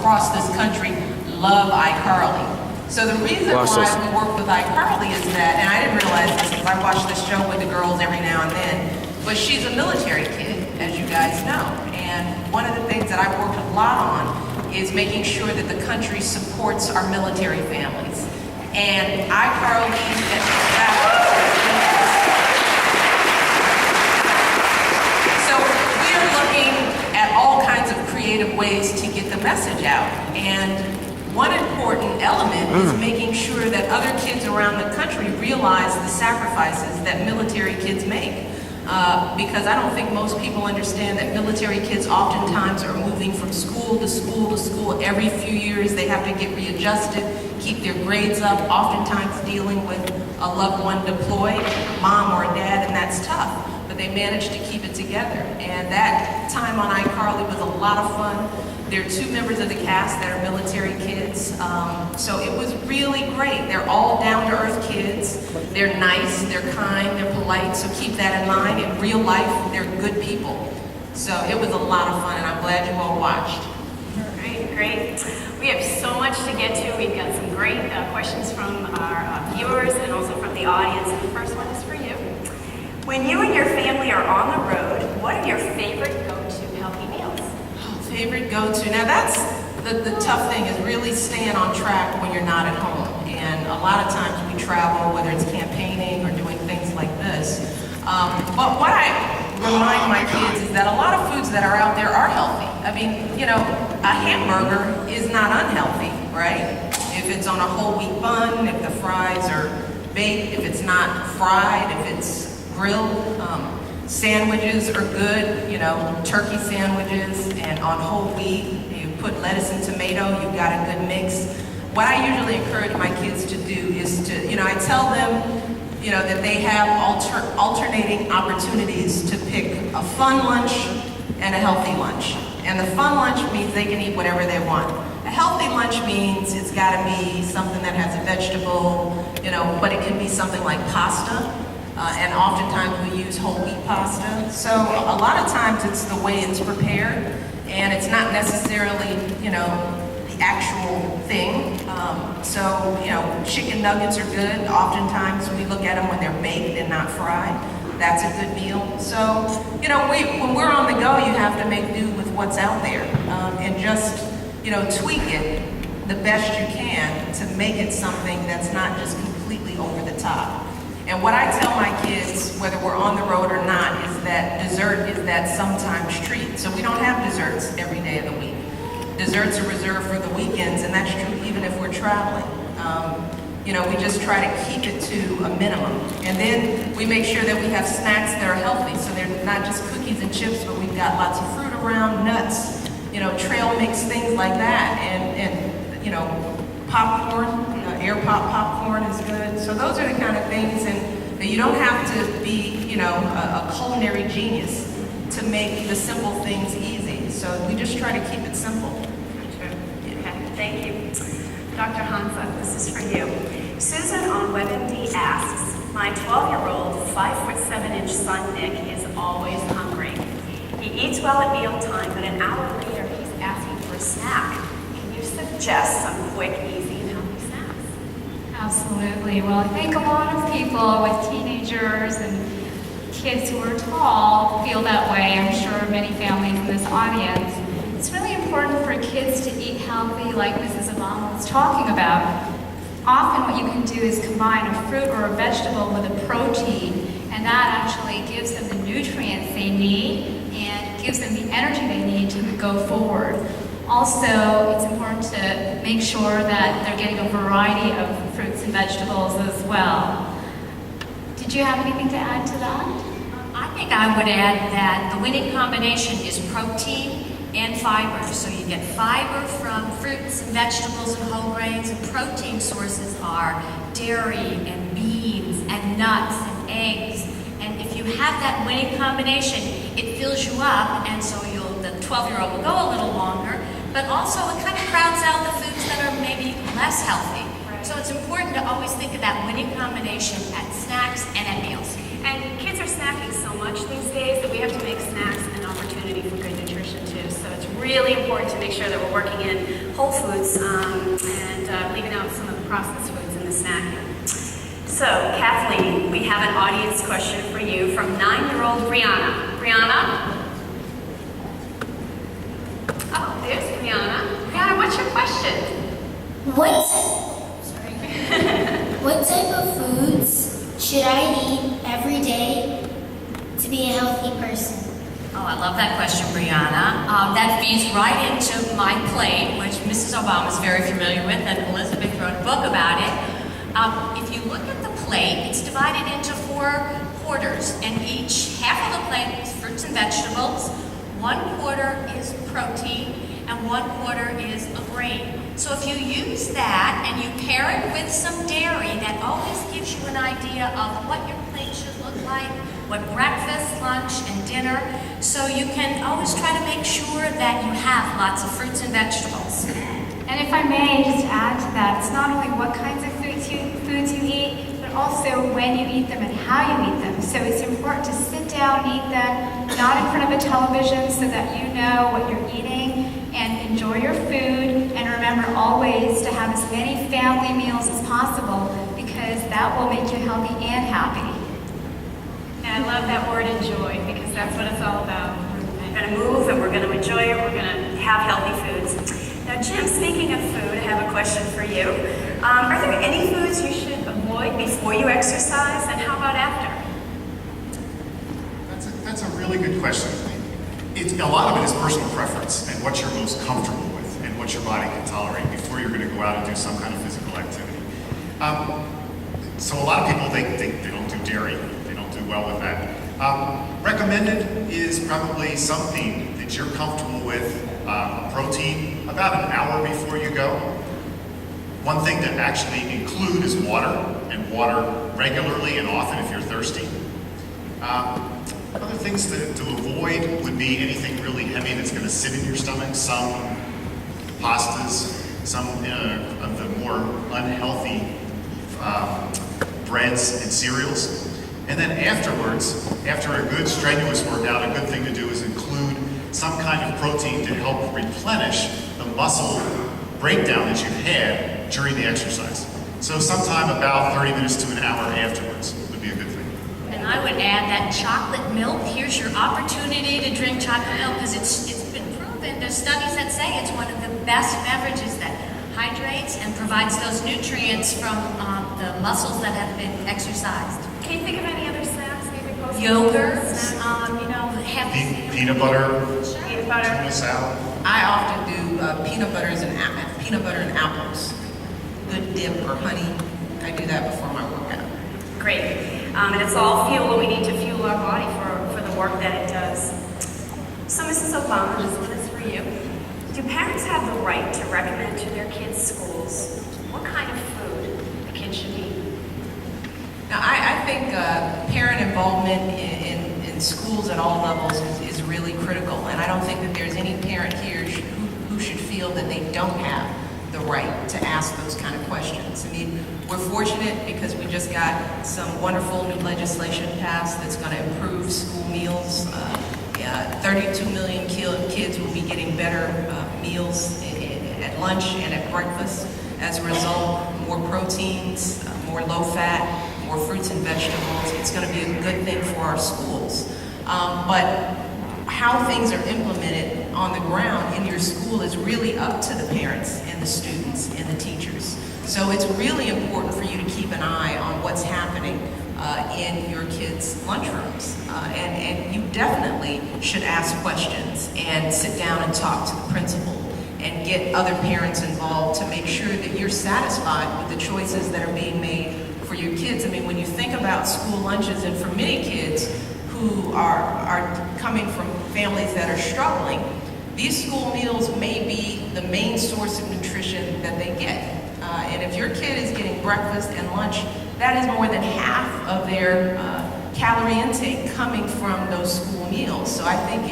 across this country love iCarly. So the reason why we work with iCarly is that, and I didn't realize this because I watch the show with the girls every now and then, but she's a military kid, as you guys know. And one of the things that I've worked a lot on is making sure that the country supports our military families. And iCarly, so we are looking at all kinds of creative ways to get the message out. And one important element is making sure that other kids around the country realize the sacrifices that military kids make. Because I don't think most people understand that military kids oftentimes are moving from school to school to school. Every few years they have to get readjusted, keep their grades up, oftentimes dealing with a loved one deployed, mom or dad, and that's tough. But they manage to keep it together. And that time on iCarly was a lot of fun. There are 2 members of the cast that are military kids, so it was really great. They're all down-to-earth kids. They're nice, they're kind, they're polite, so keep that in mind. In real life, they're good people. So it was a lot of fun, and I'm glad you all watched. Great. We have so much to get to. We've got some great questions from our viewers and also from the audience. And the first one is for you. When you and your family are on the road, what are your favorite go-to healthy meals? Favorite go-to. Now that's the tough thing, is really staying on track when you're not at home. And a lot of times we travel, whether it's campaigning or doing things like this. But what I remind my kids is that a lot of foods that are out there are healthy. I mean, you know, a hamburger is not unhealthy, right? If it's on a whole wheat bun, if the fries are baked, if it's not fried, if it's grilled. Sandwiches are good, you know, turkey sandwiches, and on whole wheat, you put lettuce and tomato, you've got a good mix. What I usually encourage my kids to do is to, you know, I tell them, you know, that they have alternating opportunities to pick a fun lunch and a healthy lunch. And the fun lunch means they can eat whatever they want. A healthy lunch means it's got to be something that has a vegetable, you know, but it can be something like pasta. And oftentimes we use whole wheat pasta. So a lot of times it's the way it's prepared, and it's not necessarily, you know, the actual thing. So, you know, chicken nuggets are good. Oftentimes we look at them when they're baked and not fried. That's a good meal. So, you know, when we're on the go, you have to make do with what's out there, and just, you know, tweak it the best you can to make it something that's not just completely over the top. And what I tell my kids, whether we're on the road or not, is that dessert is that sometimes treat. So we don't have desserts every day of the week. Desserts are reserved for the weekends, and that's true even if we're traveling. You know, we just try to keep it to a minimum. And then we make sure that we have snacks that are healthy. So they're not just cookies and chips, but we've got lots of fruit around, nuts, you know, trail mix, things like that. And you know, popcorn. Air pop popcorn is good. So those are the kind of things, and you don't have to be, you know, a culinary genius to make the simple things easy. So we just try to keep it simple. Okay, thank you. Dr. Hansa, this is for you. Susan on WebMD asks, my 12-year-old, 5'7" son Nick is always hungry. He eats well at mealtime, but an hour later he's asking for a snack. Can you suggest some quick, easy, Absolutely. Well, I think a lot of people with teenagers and kids who are tall feel that way. I'm sure many families in this audience. It's really important for kids to eat healthy, like Mrs. Obama was talking about. Often what you can do is combine a fruit or a vegetable with a protein, and that actually gives them the nutrients they need and gives them the energy they need to go forward. Also, it's important to make sure that they're getting a variety of fruits and vegetables as well. Did you have anything to add to that? I think I would add that the winning combination is protein and fiber. So you get fiber from fruits and vegetables and whole grains, and protein sources are dairy and beans and nuts and eggs. And if you have that winning combination, it fills you up, and so the 12-year-old will go a little longer, but also it kind of crowds out the foods that are maybe less healthy. So it's important to always think of that winning combination at snacks and at meals. And kids are snacking so much these days that we have to make snacks an opportunity for good nutrition too. So it's really important to make sure that we're working in whole foods and leaving out some of the processed foods in the snacking. So, Kathleen, we have an audience question for you from 9-year-old Brianna. Brianna? Oh, there's Brianna. Brianna, what's your question? What type of foods should I eat every day to be a healthy person? Oh, I love that question, Brianna. That feeds right into my plate, which Mrs. Obama is very familiar with, and Elizabeth wrote a book about it. If you look at the plate, it's divided into 4 quarters, and each half of the plate is fruits and vegetables, 1 quarter is protein, and 1 quarter is a grain. So if you use that and you pair it with some dairy, that always gives you an idea of what your plate should look like, what breakfast, lunch, and dinner. So you can always try to make sure that you have lots of fruits and vegetables. And if I may just add to that, it's not only what kinds of foods you eat, but also when you eat them and how you eat them. So it's important to sit down and eat them, not in front of a television, so that you know what you're eating, and enjoy your food. And remember always to have as many family meals as possible, because that will make you healthy and happy. And I love that word enjoy, because that's what it's all about. We're going to move and we're going to enjoy it. We're going to have healthy foods. Now, Jim, speaking of food, I have a question for you. Are there any foods you should avoid before you exercise, and how about after? That's a really good question. A lot of it is personal preference and what you're most comfortable with and what your body can tolerate before you're going to go out and do some kind of physical activity. So a lot of people, they don't do dairy. They don't do well with that. Recommended is probably something that you're comfortable with, protein, about an hour before you go. One thing to actually include is water, and water regularly and often if you're thirsty. Other things to avoid would be anything really heavy that's going to sit in your stomach. Some pastas, some of the more unhealthy breads and cereals. And then afterwards, after a good strenuous workout, a good thing to do is include some kind of protein to help replenish the muscle breakdown that you've had during the exercise. So sometime about 30 minutes to an hour afterwards would be a good thing. And I would add that chocolate milk, here's your opportunity to drink chocolate milk, because it's been proven, there's studies that say it's one of the best beverages that hydrates and provides those nutrients from the muscles that have been exercised. Can you think of any other snacks? Maybe post Yogurts, have Peanut butter, peanut butter. tuna salad. I often do peanut butter and apples. Good dip or honey. I do that before my workout. Great. And it's all fuel, and we need to fuel our body for the work that it does. So, Mrs. Obama, this one is for you. Do parents have the right to recommend to their kids' schools what kind of food the kids should eat? Now, I think parent involvement in schools at all levels is really critical, and I don't think that there's any parent here who should feel that they don't have the right to ask those kind of questions. I mean, we're fortunate because we just got some wonderful new legislation passed that's going to improve school meals. 32 million kids will be getting better meals at lunch and at breakfast. As a result, more proteins, more low fat, more fruits and vegetables. It's going to be a good thing for our schools. But how things are implemented on the ground in your school is really up to the parents and the students and the teachers. So it's really important for you to keep an eye on what's happening in your kids' lunchrooms. And you definitely should ask questions and sit down and talk to the principal and get other parents involved to make sure that you're satisfied with the choices that are being made for your kids. I mean, when you think about school lunches, and for many kids who are coming from families that are struggling, these school meals may be the main source of nutrition that they get. And if your kid is getting breakfast and lunch, that is more than half of their calorie intake coming from those school meals. So I think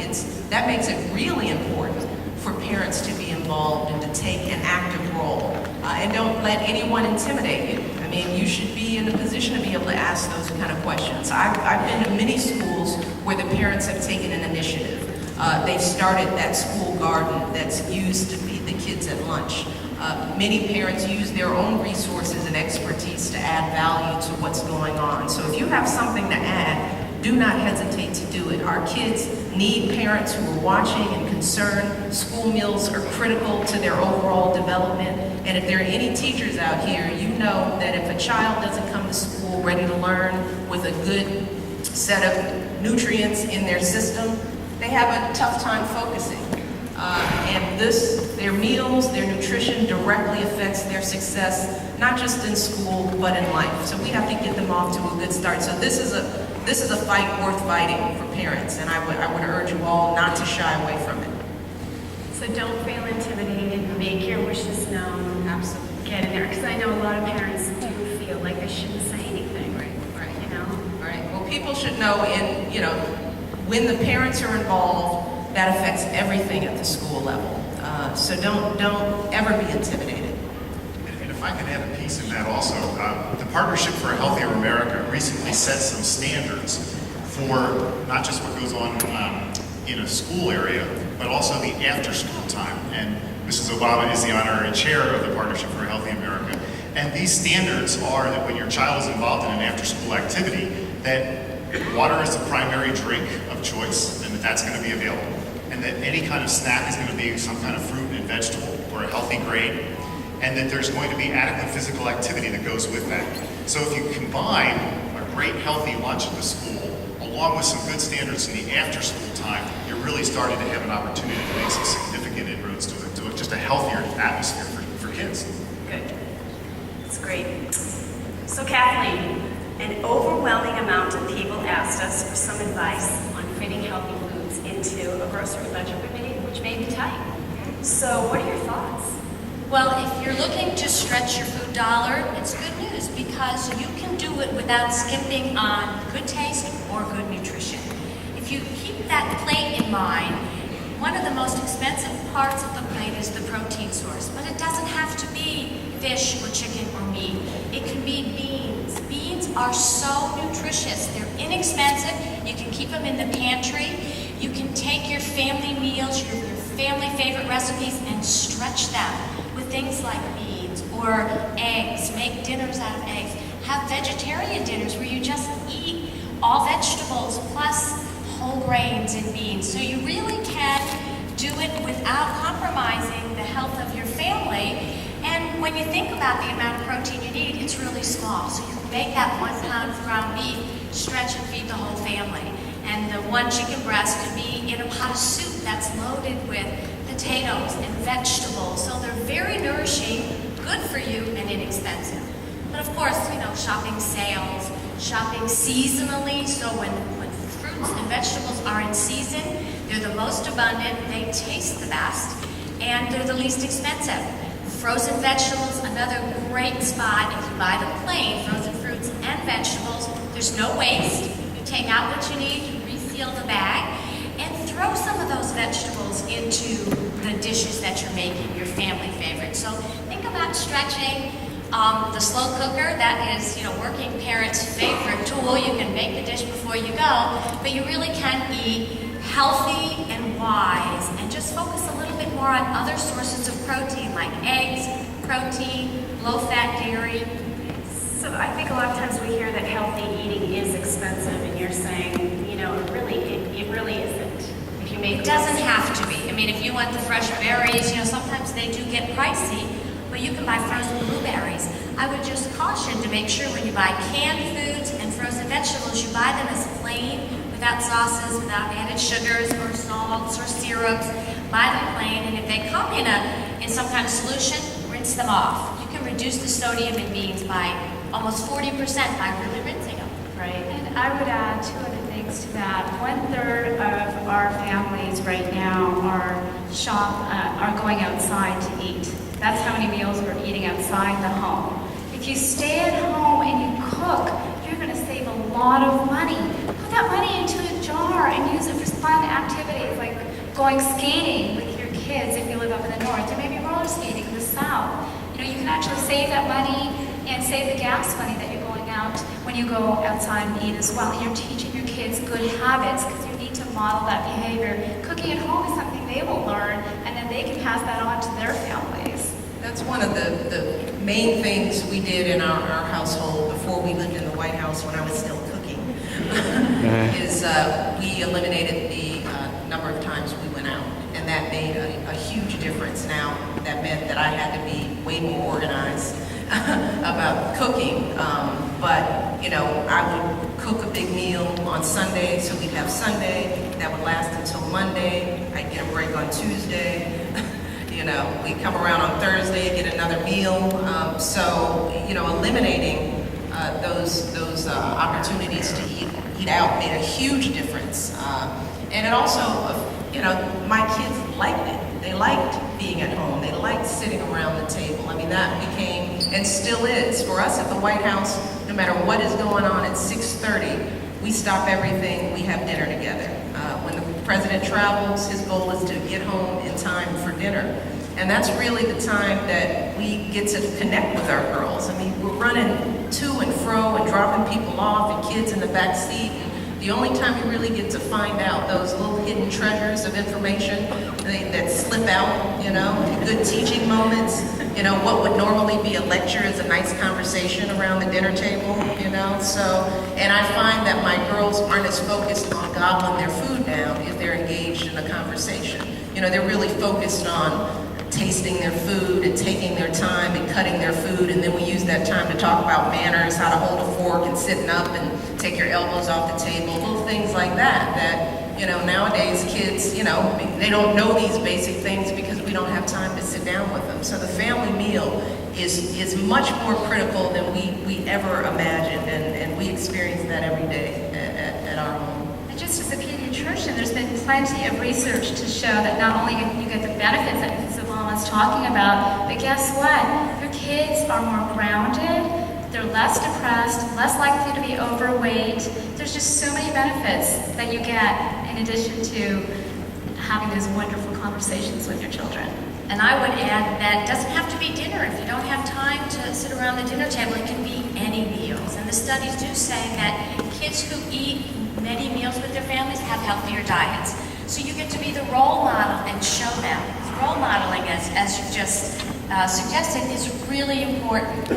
that makes it really important for parents to be involved and to take an active role. And don't let anyone intimidate you. I mean, you should be in a position to be able to ask those kind of questions. I've been to many schools where the parents have taken an initiative. They've started that school garden that's used to feed the kids at lunch. Many parents use their own resources and expertise to add value to what's going on. So if you have something to add, do not hesitate to do it. Our kids need parents who are watching and concerned. School meals are critical to their overall development. And if there are any teachers out here, you know that if a child doesn't come to school ready to learn with a good set of nutrients in their system, they have a tough time focusing. And their meals, their nutrition directly affects their success, not just in school, but in life. So we have to get them off to a good start. So this is a fight worth fighting for parents, and I would urge you all not to shy away from it. So don't feel intimidated, make your wishes known. Absolutely. Get in there, because I know a lot of parents do feel like they shouldn't say anything, Right. you know? Right. Well, people should know when the parents are involved, that affects everything at the school level. So don't ever be intimidated. And if I can add a piece in that also, the Partnership for a Healthier America recently set some standards for not just what goes on in a school area, but also the after-school time. And Mrs. Obama is the honorary chair of the Partnership for a Healthy America. And these standards are that when your child is involved in an after-school activity, that water is the primary drink of choice, and that's going to be available. And that any kind of snack is going to be some kind of fruit and vegetable or a healthy grain, and that there's going to be adequate physical activity that goes with that. So if you combine a great healthy lunch at the school along with some good standards in the after-school time, you're really starting to have an opportunity to make some significant inroads to just a healthier atmosphere for kids. Good. That's great. So Kathleen, an overwhelming amount of people asked us for some advice on fitting healthy foods into a grocery budget, which may be tight. So what are your thoughts? Well, if you're looking to stretch your food dollar, it's good news because you can do it without skimping on good taste or good nutrition. If you keep that plate in mind, one of the most expensive parts of the plate is the protein source, but it doesn't have to be fish or chicken or meat. It can be beans. Beans are so nutritious. They're inexpensive. You can keep them in the pantry. You can take your family meals, your family favorite recipes, and stretch them with things like beans or eggs. Make dinners out of eggs. Have vegetarian dinners where you just eat all vegetables plus whole grains and beans. So you really can do it without compromising the health of your family. And when you think about the amount of protein you need, it's really small. So you can make that 1 pound of ground beef, stretch and feed the whole family. And the 1 chicken breast could be in a pot of soup that's loaded with potatoes and vegetables. So they're very nourishing, good for you, and inexpensive. But of course, shopping sales, shopping seasonally. So when fruits and vegetables are in season, they're the most abundant, they taste the best, and they're the least expensive. Frozen vegetables, another great spot. If you buy them plain, frozen fruits and vegetables, there's no waste. You take out what you need, you reseal the bag, and throw some of those vegetables into the dishes that you're making, your family favorite. So think about stretching. The slow cooker, that is, working parents' favorite tool. You can make the dish before you go, but you really can eat healthy and wise and just focus a little bit more on other sources of protein like eggs, protein, low-fat dairy. So I think a lot of times we hear that healthy eating is expensive, and you're saying, it really isn't. If you make It doesn't have to be. I mean, if you want the fresh berries, sometimes they do get pricey, but you can buy frozen blueberries. I would just caution to make sure when you buy canned foods and frozen vegetables, you buy them as plain, without sauces, without added sugars or salts or syrups. Buy them plain, and if they come in some kind of solution, rinse them off. You can reduce the sodium in beans by almost 40% by really rinsing them. right? And I would add 2 other things to that. 1/3 of our families right now are going outside to eat. That's how many meals we're eating outside the home. If you stay at home and you cook, you're going to save a lot of money. Put that money into a jar and use it for fun activities like going skating with your kids if you live up in the north, or maybe roller skating in the south. You can actually save that money and save the gas money that you're going out when you go outside and eat as well. You're teaching your kids good habits because you need to model that behavior. Cooking at home is something they will learn, and then they can pass that on to their families. That's one of the main things we did in our household before we lived in the White House when I was still cooking, is we eliminated the number of times we went out. And that made a huge difference. Now, that meant that I had to be way more organized about cooking. But, you know, I would cook a big meal on Sunday, so we'd have Sunday. That would last until Monday. I'd get a break on Tuesday. You know, we'd come around on Thursday, get another meal. So, you know, eliminating those opportunities to eat out made a huge difference. And it also, you know, my kids liked it. They liked being at home. They liked sitting around the table. I mean, that became, and still is, for us at the White House, no matter what is going on at 6:30, we stop everything, we have dinner together. When the president travels, his goal is to get home in time for dinner. And that's really the time that we get to connect with our girls. I mean, we're running to and fro and dropping people off and kids in the back seat. And the only time we really get to find out those little hidden treasures of information that slip out, you know, good teaching moments, you know, what would normally be a lecture is a nice conversation around the dinner table, you know. So, and I find that my girls aren't as focused on gobbling their food down if they're engaged in a conversation. You know, they're really focused on tasting their food and taking their time and cutting their food, and then we use that time to talk about manners, how to hold a fork and sitting up and take your elbows off the table, little things like that, you know, nowadays kids, you know, they don't know these basic things because we don't have time to sit down with them. So the family meal is much more critical than we ever imagined, and we experience that every day at our home. And just as a pediatrician, there's been plenty of research to show that not only you get the benefits that Mrs. Obama is talking about, but guess what? Your kids are more grounded, they're less depressed, less likely to be overweight. There's just so many benefits that you get in addition to having those wonderful conversations with your children. And I would add that it doesn't have to be dinner. If you don't have time to sit around the dinner table, it can be any meals. And the studies do say that kids who eat many meals with their families have healthier diets. So you get to be the role model and show them. Role modeling, as you just suggested, is really important.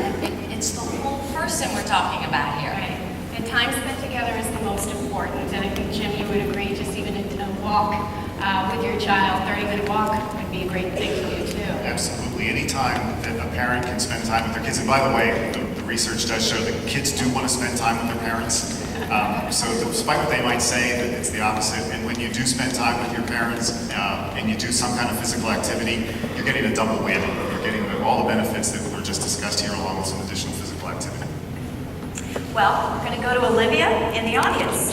It's the whole person we're talking about here. Right. And time spent together is the most important. And I think, Jim, you would agree, just even a walk with your child, 30-minute walk would be a great thing for you too. Absolutely. Anytime that a parent can spend time with their kids, and by the way, the research does show that kids do want to spend time with their parents. So despite what they might say, that it's the opposite. And when you do spend time with your parents and you do some kind of physical activity, you're getting a double win. You're getting all the benefits that were just discussed here, along with some additional physical activity. Well, we're going to go to Olivia in the audience.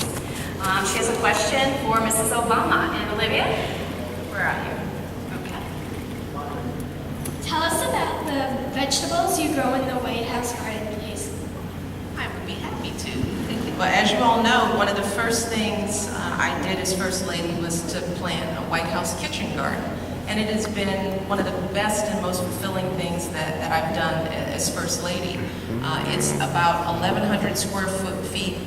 She has a question for Mrs. Obama. And Olivia, where are you? Okay. Tell us about the vegetables you grow in the White House garden, please. I would be happy to. Well, as you all know, one of the first things I did as First Lady was to plant a White House kitchen garden. And it has been one of the best and most fulfilling things that I've done as First Lady. It's about 1,100 square feet.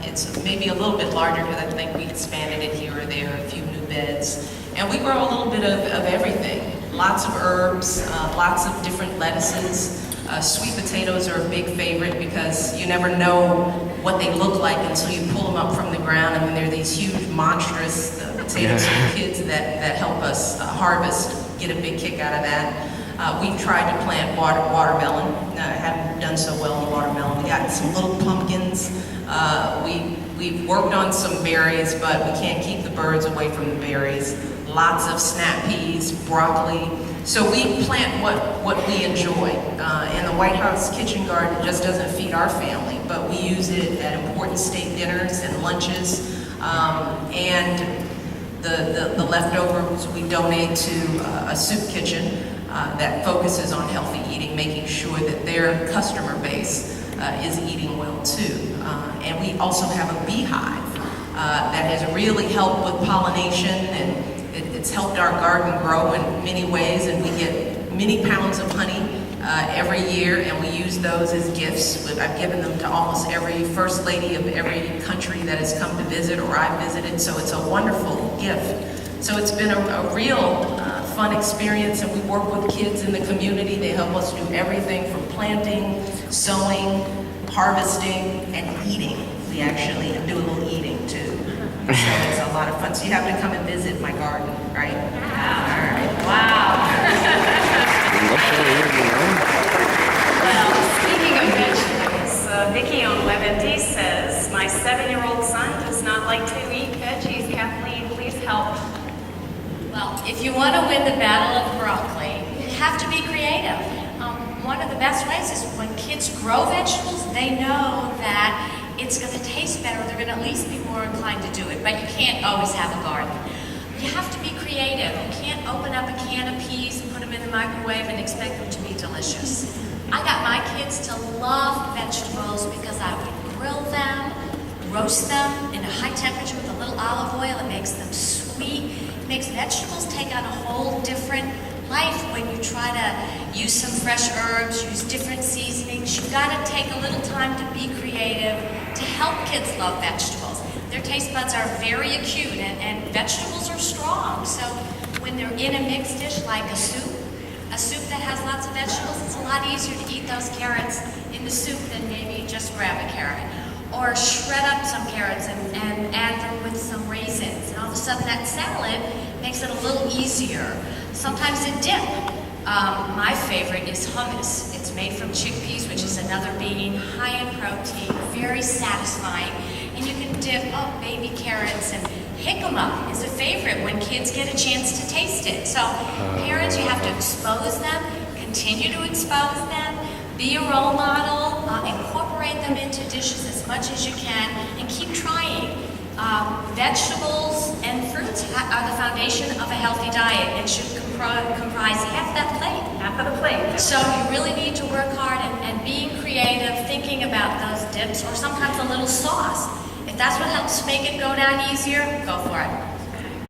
It's maybe a little bit larger because I think we expanded it here or there, a few new beds. And we grow a little bit of everything. Lots of herbs, lots of different lettuces. Sweet potatoes are a big favorite because you never know what they look like until you pull them up from the ground, and then they're these huge, monstrous potatoes for kids that help us harvest, get a big kick out of that. We've tried to plant watermelon. Haven't done so well in watermelon. We got some little pumpkins. We've worked on some berries, but we can't keep the birds away from the berries. Lots of snap peas, broccoli. So we plant what we enjoy. And the White House kitchen garden just doesn't feed our family, but we use it at important state dinners and lunches. And the leftovers we donate to a soup kitchen that focuses on healthy eating, making sure that their customer base is eating well too. And we also have a beehive that has really helped with pollination, and it's helped our garden grow in many ways, and we get many pounds of honey every year, and we use those as gifts. I've given them to almost every first lady of every country that has come to visit or I've visited, so it's a wonderful gift. So it's been a real fun experience, and we work with kids in the community. They help us do everything from planting, sowing, harvesting, and eating. We actually do a little eating too. So it's a lot of fun. So you have to come and visit my garden, right? Wow. Well, speaking of vegetables, Vicki on WebMD says, my 7-year-old son does not like to eat veggies. Kathleen, please help. Well, if you want to win the battle of broccoli, you have to be creative. One of the best ways is when kids grow vegetables, they know that it's going to taste better. They're going to at least be more inclined to do it. But you can't always have a garden. You have to be creative. You can't open up a can of peas and put them in the microwave and expect them to be delicious. I got my kids to love vegetables because I would grill them, roast them in a high temperature with a little olive oil. It makes them sweet. It makes vegetables take on a whole different life when you try to use some fresh herbs, use different seasonings. You've got to take a little time to be creative to help kids love vegetables. Their taste buds are very acute, and vegetables are strong. So when they're in a mixed dish like a soup that has lots of vegetables, it's a lot easier to eat those carrots in the soup than maybe just grab a carrot. Or shred up some carrots and add them with some raisins. And all of a sudden that salad makes it a little easier. Sometimes a dip. My favorite is hummus. It's made from chickpeas, which is another bean, high in protein, very satisfying. And you can dip baby carrots, and jicama is a favorite when kids get a chance to taste it. So parents, you have to expose them, continue to expose them, be a role model, incorporate them into dishes as much as you can, and keep trying. Vegetables and fruits are the foundation of a healthy diet and should comprise half that plate. Half of the plate. So you really need to work hard and being creative, thinking about those dips, or sometimes a little sauce. If that's what helps make it go down easier, go for it.